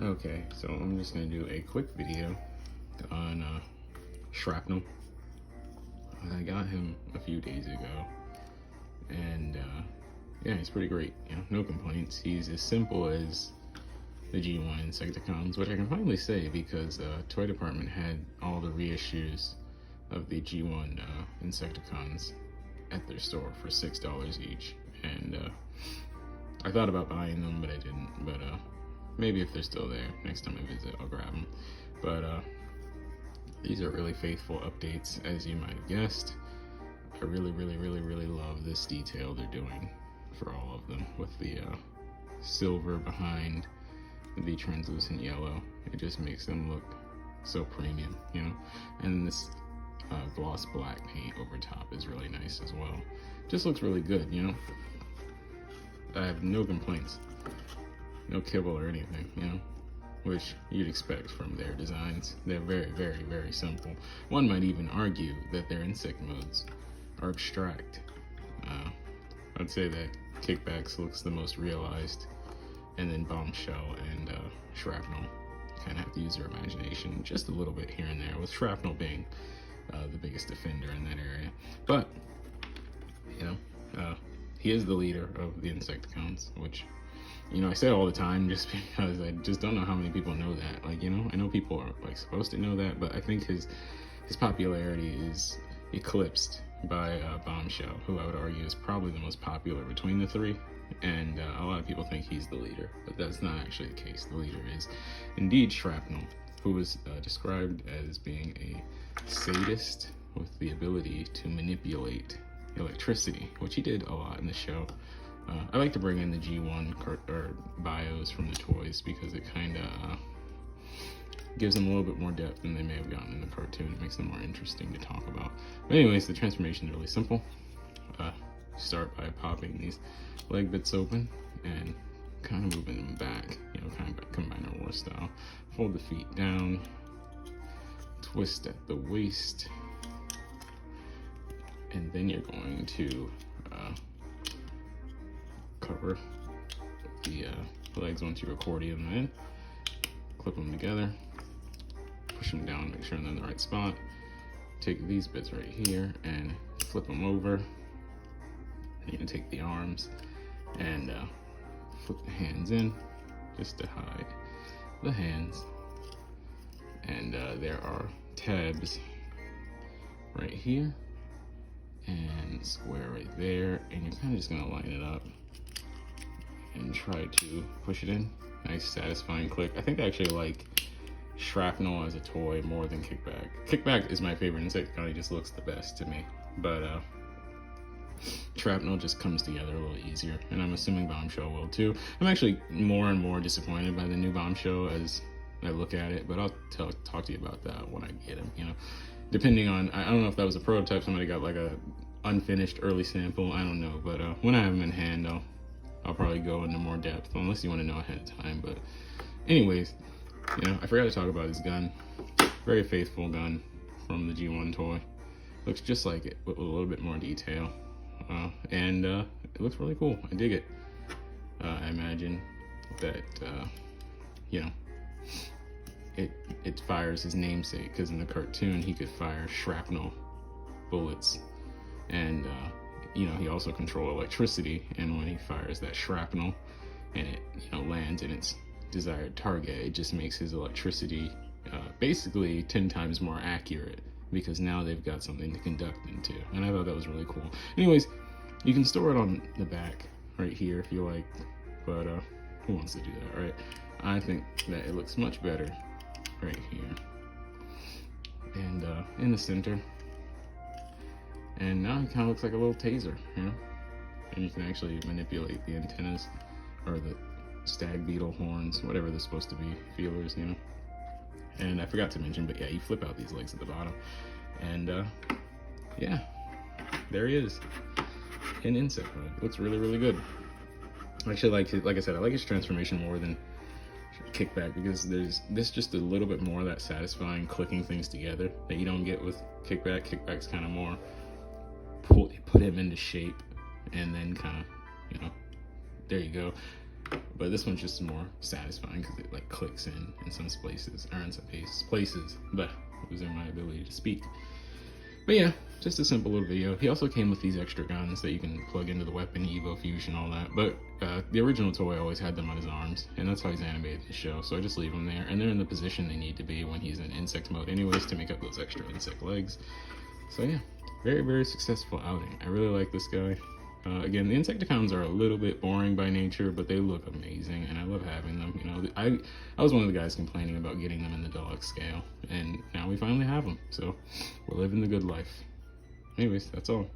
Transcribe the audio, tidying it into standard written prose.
Okay, so I'm just gonna do a quick video on Shrapnel. I got him a few days ago, and yeah, he's pretty great. You know, no complaints. He's as simple as the G1 Insecticons, which I can finally say because Toy Department had all the reissues of the G1 Insecticons at their store for $6 each, and I thought about buying them, but I didn't. But maybe if they're still there, next time I visit, I'll grab them. But these are really faithful updates, as you might have guessed. I really love this detail they're doing for all of them, with the silver behind the translucent yellow. It just makes them look so premium, you know? And this gloss black paint over top is really nice as well. Just looks really good, you know? I have no complaints. No kibble or anything, you know, which you'd expect from their designs. They're very simple. One might even argue that their insect modes are abstract. I'd say that Kickbacks looks the most realized, and then Bombshell and Shrapnel kind of have to use their imagination just a little bit here and there, with Shrapnel being the biggest defender in that area. But, you know, he is the leader of the Insecticons, which, you know, I say it all the time just because I just don't know how many people know that. Like, you know, I know people are like supposed to know that, but I think his popularity is eclipsed by Bombshell, who I would argue is probably the most popular between the three. And a lot of people think he's the leader, but that's not actually the case. The leader is indeed Shrapnel, who is described as being a sadist with the ability to manipulate electricity, which he did a lot in the show. I like to bring in the G1 bios from the toys because it kind of gives them a little bit more depth than they may have gotten in the cartoon. It makes them more interesting to talk about. But anyways, the transformation is really simple. Start by popping these leg bits open and kind of moving them back, you know, kind of Combiner War style. Fold the feet down, twist at the waist, and then you're going to cover the legs once you accordion them in, clip them together, push them down, make sure they're in the right spot. Take these bits right here and flip them over. And you're gonna take the arms and flip the hands in just to hide the hands. And there are tabs right here and square right there, and you're kind of just gonna line it up and try to push it in. Nice satisfying click. I think I actually like Shrapnel as a toy more than Kickback. Kickback is my favorite Insecticon. He just looks the best to me, but Shrapnel just comes together a little easier, and I'm assuming Bombshell will too. I'm actually more and more disappointed by the new Bombshell as I look at it, but I'll talk to you about that when I get him, you know. Depending on, I don't know if that was a prototype, somebody got like a unfinished early sample, I don't know, but when I have him in hand, I'll probably go into more depth, unless you want to know ahead of time. But anyways, you know, I forgot to talk about his gun. Very faithful gun from the G1 toy. Looks just like it, with a little bit more detail. And it looks really cool. I dig it. I imagine that, you know, it fires his namesake, because in the cartoon he could fire shrapnel bullets, and you know, he also controls electricity, and when he fires that shrapnel and it, you know, lands in its desired target, it just makes his electricity basically 10 times more accurate, because now they've got something to conduct into. And I thought that was really cool. Anyways, you can store it on the back right here if you like, but who wants to do that, right? I think that it looks much better right here and in the center. And now he kind of looks like a little taser, you know? And you can actually manipulate the antennas, or the stag beetle horns, whatever they're supposed to be, feelers, you know? And I forgot to mention, but yeah, you flip out these legs at the bottom, and yeah, there he is in insect mode. It looks really good. I actually like I said, I like his transformation more than Kickback, because there's just a little bit more of that satisfying clicking things together that you don't get with Kickback. Kickback's kind of more put him into shape, and then kind of, you know, there you go. But this one's just more satisfying because it like clicks in some places, or in some places, but losing my ability to speak. But yeah, just a simple little video. He also came with these extra guns that you can plug into the weapon, Evo Fusion, all that. But the original toy always had them on his arms, and that's how he's animated in the show. So I just leave them there, and they're in the position they need to be when he's in insect mode anyways, to make up those extra insect legs. So yeah, very, very successful outing. I really like this guy. Again, the Insecticons are a little bit boring by nature, but they look amazing, and I love having them. You know, I was one of the guys complaining about getting them in the deluxe scale, and now we finally have them. So we're living the good life. Anyways, that's all.